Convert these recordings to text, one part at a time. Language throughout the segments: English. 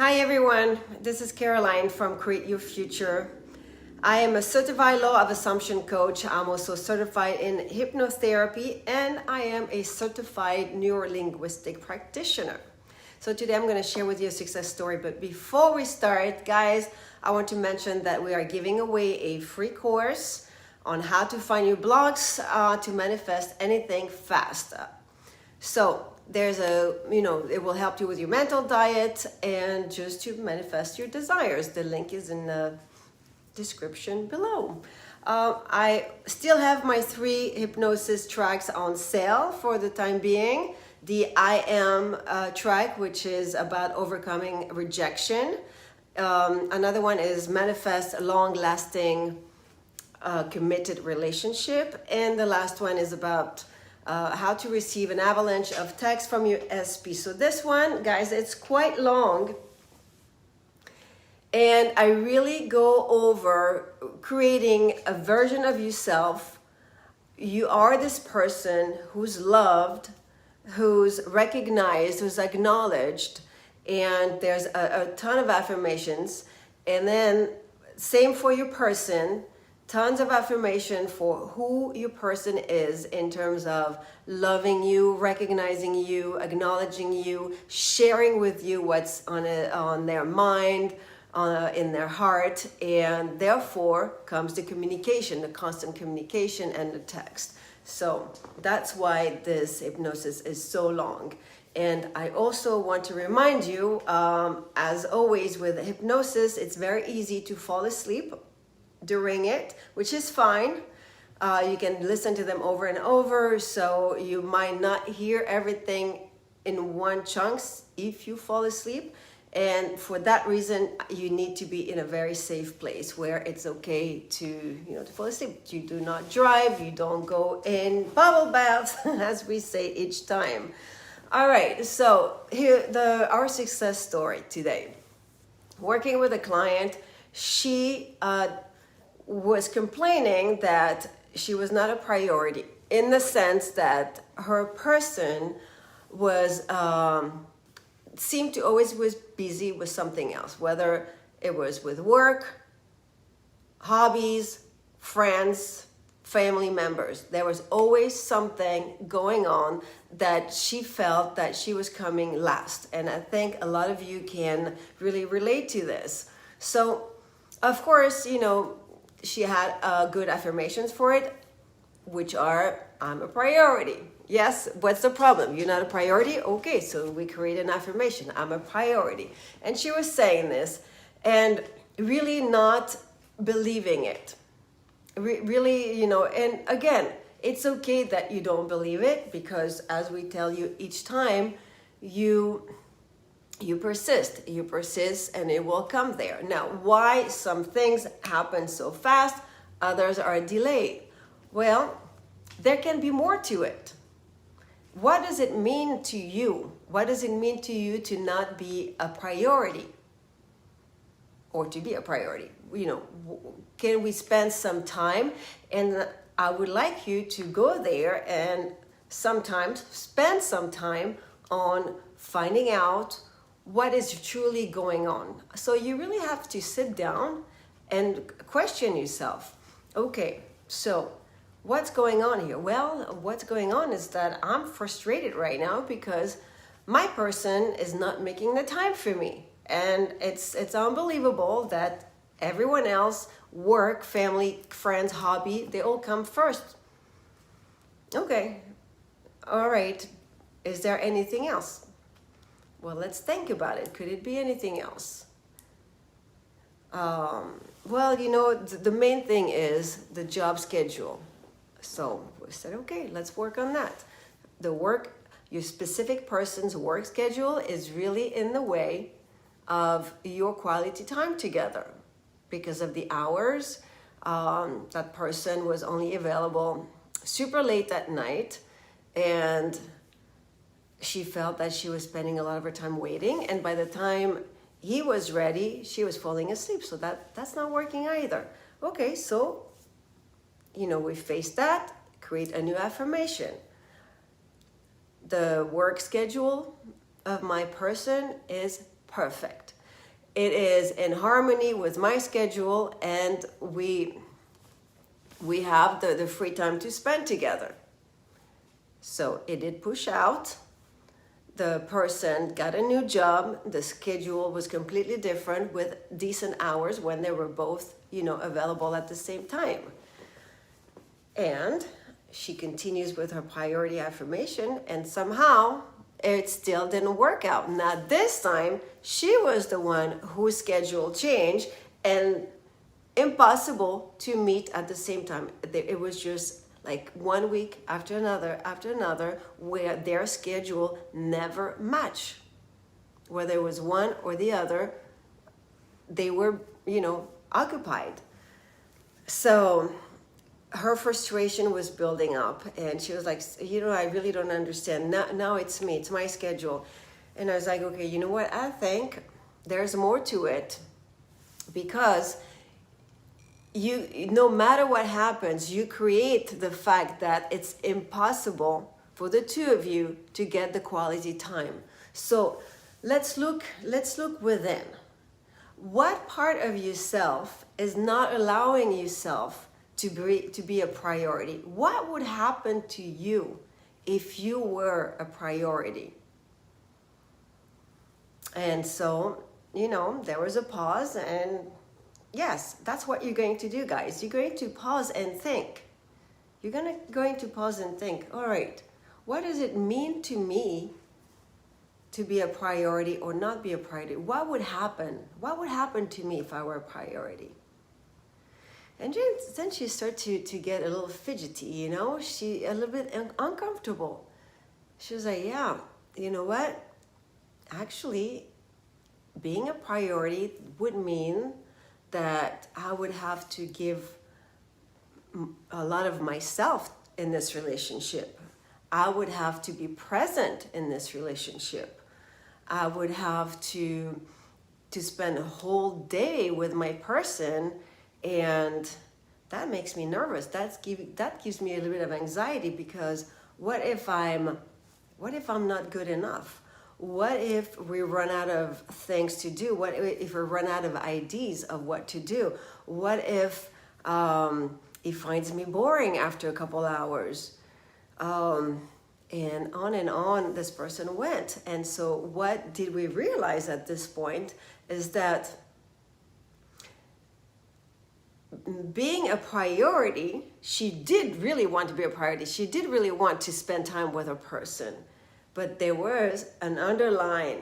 Hi everyone, this is Caroline from Create Your Future. I am a certified law of assumption coach. I'm also certified in hypnotherapy and I am a certified neurolinguistic practitioner. So today I'm going to share with you a success story, but before we start, guys, I want to mention that we are giving away a free course on how to find your blocks to manifest anything fast. So there's it will help you with your mental diet and just to manifest your desires. The link is in the description below. I still have my 3 hypnosis tracks on sale for the time being. The I Am track, which is about overcoming rejection. Another one is manifest a long-lasting committed relationship. And the last one is about how to receive an avalanche of text from your SP. So this one, guys, it's quite long. And I really go over creating a version of yourself. You are this person who's loved, who's recognized, who's acknowledged. And there's a ton of affirmations. And then same for your person. Tons of affirmation for who your person is in terms of loving you, recognizing you, acknowledging you, sharing with you what's on their mind, in their heart, and therefore comes the communication, the constant communication and the text. So that's why this hypnosis is so long. And I also want to remind you, as always with hypnosis, it's very easy to fall asleep during it, which is fine. You can listen to them over and over, so you might not hear everything in one chunks if you fall asleep. And for that reason, you need to be in a very safe place where it's okay to fall asleep. You do not drive, you don't go in bubble baths, as we say each time. All right, so here our success story today. Working with a client, she was complaining that she was not a priority in the sense that her person was seemed to always was busy with something else, whether it was with work, hobbies, friends, family members. There was always something going on that she felt that she was coming last. And I think a lot of you can really relate to this. So, of course, she had good affirmations for it, which are, I'm a priority. Yes, what's the problem? You're not a priority? Okay, so we create an affirmation. I'm a priority. And she was saying this and really not believing it. Really, and again, it's okay that you don't believe it because as we tell you each time, you persist, and it will come there. Now, why some things happen so fast, others are delayed? Well, there can be more to it. What does it mean to you? What does it mean to you to not be a priority? Or to be a priority? Can we spend some time? And I would like you to go there and sometimes spend some time on finding out what is truly going on. So you really have to sit down and question yourself. Okay, so what's going on here? Well, what's going on is that I'm frustrated right now because my person is not making the time for me. And it's unbelievable that everyone else, work, family, friends, hobby, they all come first. Okay, all right. Is there anything else? Well, let's think about it. Could it be anything else? The main thing is the job schedule. So we said, okay, let's work on that. Your specific person's work schedule is really in the way of your quality time together because of the hours. That person was only available super late at night, and she felt that she was spending a lot of her time waiting, and by the time he was ready, she was falling asleep. So that's not working either. Okay, so we face that, create a new affirmation. The work schedule of my person is perfect. it is in harmony with my schedule, and we have the free time to spend together. So it did push out. The person got a new job. The schedule was completely different with decent hours when they were both, available at the same time. And she continues with her priority affirmation, and somehow it still didn't work out. Now this time, she was the one whose schedule changed and impossible to meet at the same time. It was just like 1 week after another, where their schedule never matched. Whether it was one or the other, they were, occupied. So her frustration was building up, and she was like, I really don't understand. Now it's me, it's my schedule. And I was like, okay, you know what? I think there's more to it, because no matter what happens, you create the fact that it's impossible for the two of you to get the quality time. So let's look within. What part of yourself is not allowing yourself to be a priority? What would happen to you if you were a priority? And so, there was a pause, and yes, that's what you're going to do, guys. You're going to pause and think. You're going to pause and think, all right, what does it mean to me to be a priority or not be a priority? What would happen? What would happen to me if I were a priority? And then she started to get a little fidgety, she a little bit uncomfortable. She was like, yeah, you know what? Actually, being a priority would mean that I would have to give a lot of myself in this relationship. I would have to be present in this relationship. I would have to spend a whole day with my person, and that makes me nervous. That gives me a little bit of anxiety, because what if I'm not good enough? What if we run out of things to do? What if we run out of ideas of what to do? What if he finds me boring after a couple hours? And on this person went. And so what did we realize at this point is that being a priority, she did really want to be a priority. She did really want to spend time with a person. But there was an underlying,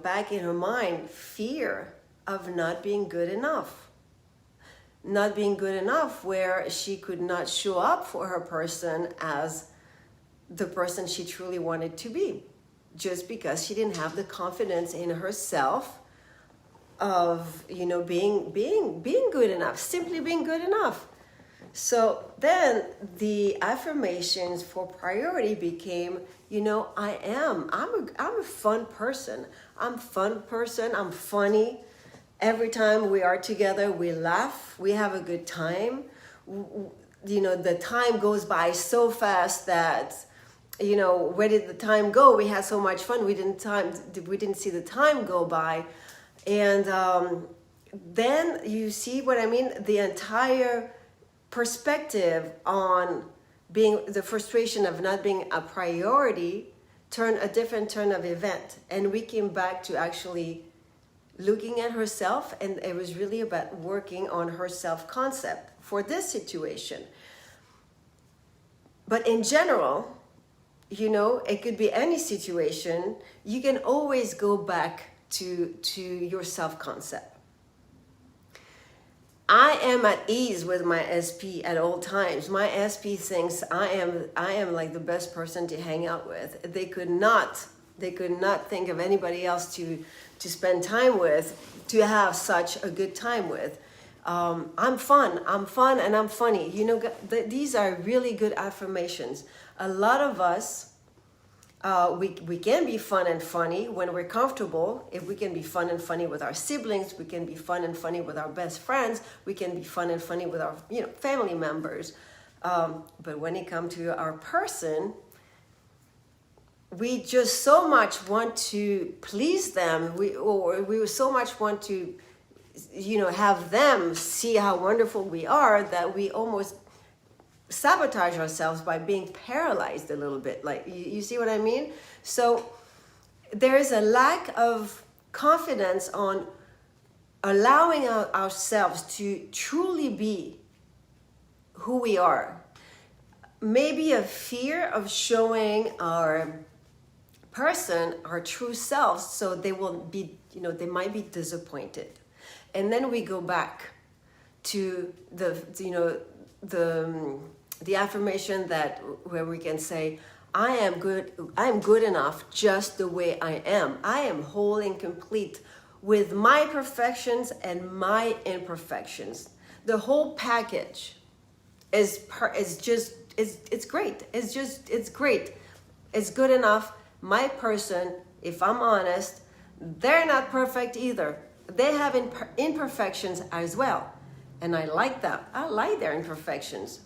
back in her mind, fear of not being good enough. Not being good enough, where she could not show up for her person as the person she truly wanted to be, just because she didn't have the confidence in herself of, being good enough, simply being good enough. So then the affirmations for priority became, I'm a fun person. I'm funny. Every time we are together, we laugh, we have a good time. The time goes by so fast that, where did the time go? We had so much fun. We didn't see the time go by. And then you see what I mean? The entire perspective on being the frustration of not being a priority turned a different turn of event, and we came back to actually looking at herself, and it was really about working on her self-concept for this situation. But in general, it could be any situation. You can always go back to your self-concept. I am at ease with my SP at all times. My SP thinks I am like the best person to hang out with. They could not think of anybody else to spend time with, to have such a good time with. I'm fun, and I'm funny. These are really good affirmations. A lot of us, we can be fun and funny when we're comfortable. If we can be fun and funny with our siblings, we can be fun and funny with our best friends, we can be fun and funny with our family members. But when it comes to our person, we just so much want to please them. We so much want to, have them see how wonderful we are, that we almost sabotage ourselves by being paralyzed a little bit. Like, you see what I mean? So there is a lack of confidence on allowing ourselves to truly be who we are. Maybe a fear of showing our person our true selves, so they will be, they might be disappointed. And then we go back to the affirmation where we can say, I am good enough just the way I am. I am whole and complete with my perfections and my imperfections. The whole package is great. It's great. It's good enough. My person, if I'm honest, they're not perfect either. They have imperfections as well. And I like that. I like their imperfections.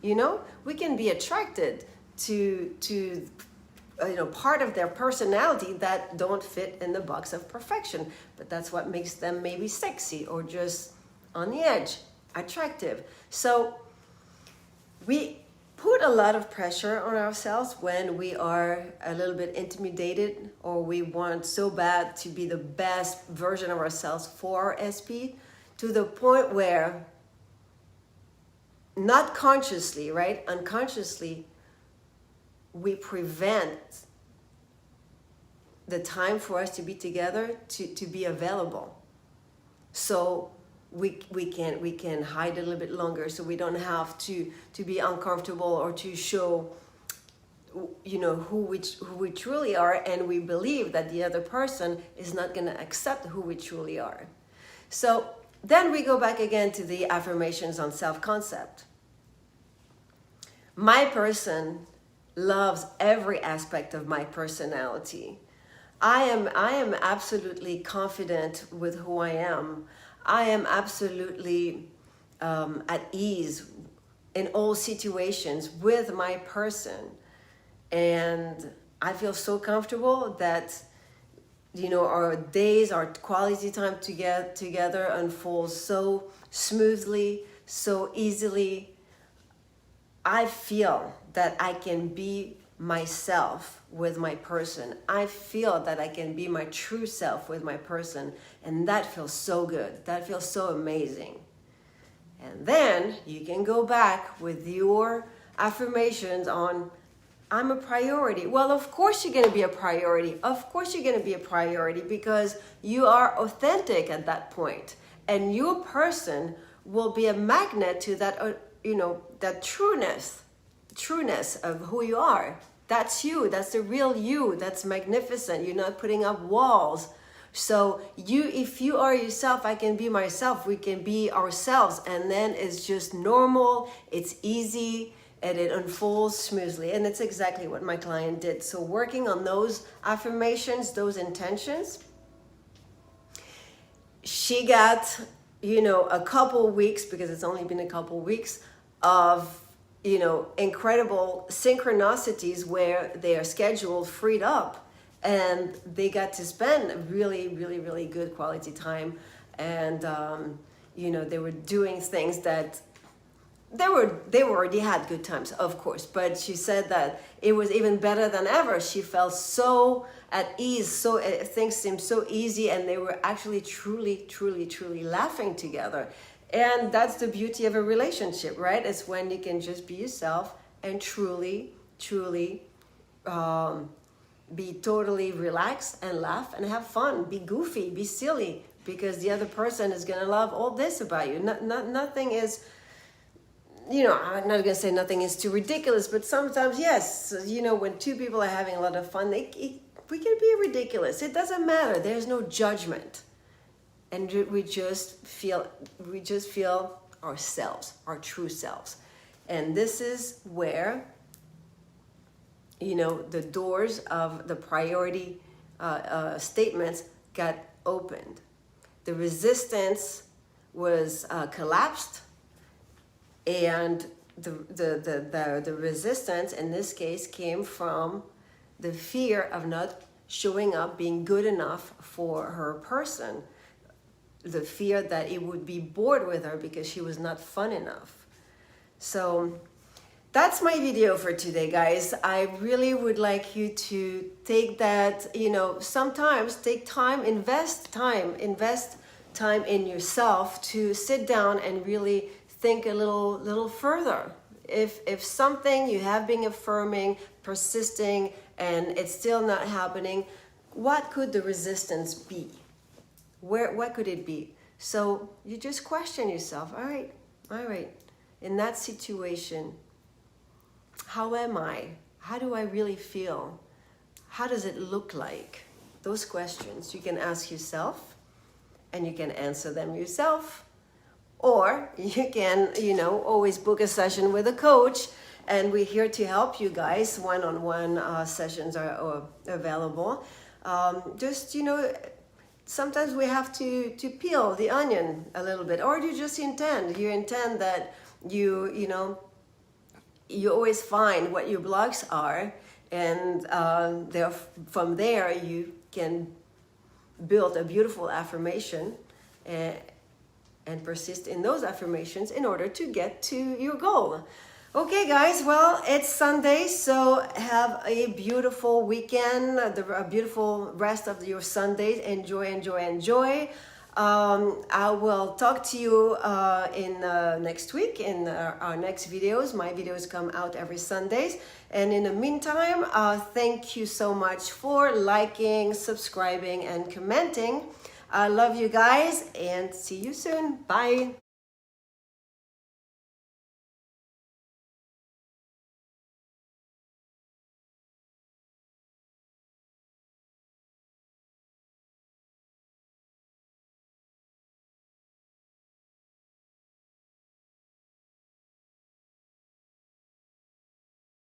We can be attracted to part of their personality that don't fit in the box of perfection. But that's what makes them maybe sexy or just on the edge, attractive. So we put a lot of pressure on ourselves when we are a little bit intimidated, or we want so bad to be the best version of ourselves for our SP, to the point where, not consciously, right, unconsciously, we prevent the time for us to be together, to be available. So we can hide a little bit longer, so we don't have to be uncomfortable or to show who we truly are, and we believe that the other person is not going to accept who we truly are. So then we go back again to the affirmations on self-concept. My person loves every aspect of my personality. I am absolutely confident with who I am. I am absolutely at ease in all situations with my person. And I feel so comfortable that, our days, our quality time together unfolds so smoothly, so easily. I feel that I can be myself with my person. I feel that I can be my true self with my person, and that feels so good. That feels so amazing. And then you can go back with your affirmations on, I'm a priority. Well, of course you're going to be a priority. Of course you're going to be a priority, because you are authentic at that point, and your person will be a magnet to that, that trueness of who you are. That's you. That's the real you. That's magnificent. You're not putting up walls. So if you are yourself, I can be myself. We can be ourselves. And then it's just normal. It's easy. And it unfolds smoothly. And it's exactly what my client did. So working on those affirmations, those intentions, she got, a couple weeks, because it's only been a couple weeks, of incredible synchronicities where their schedule freed up, and they got to spend really, really, really good quality time. And they were doing things that they already had good times, of course, but she said that it was even better than ever. She felt so at ease, so things seemed so easy, and they were actually truly, truly, truly laughing together. And that's the beauty of a relationship, right? It's when you can just be yourself and truly, truly be totally relaxed and laugh and have fun, be goofy, be silly, because the other person is going to love all this about you. Nothing is, I'm not going to say nothing is too ridiculous, but sometimes, yes, when two people are having a lot of fun, we can be ridiculous. It doesn't matter. There's no judgment. And we just feel ourselves, our true selves. And this is where, the doors of the priority statements got opened. The resistance was collapsed, and the resistance in this case came from the fear of not showing up, being good enough for her person, the fear that it would be bored with her because she was not fun enough. So that's my video for today, guys. I really would like you to take that, sometimes take time, invest time in yourself to sit down and really think a little further. If something you have been affirming, persisting, and it's still not happening, what could the resistance be? What could it be? So you just question yourself. All right, in that situation, how am I? How do I really feel? How does it look like? Those questions you can ask yourself, and you can answer them yourself. Or you can, always book a session with a coach, and we're here to help you guys. One-on-one sessions are available. Sometimes we have to peel the onion a little bit, or you just intend that you always find what your blocks are, and from there you can build a beautiful affirmation and persist in those affirmations in order to get to your goal. Okay, guys, well, it's Sunday, so have a beautiful weekend, a beautiful rest of your Sundays. Enjoy. I will talk to you in next week in our next videos. My videos come out every Sundays. And in the meantime, thank you so much for liking, subscribing, and commenting. I love you guys, and see you soon. Bye.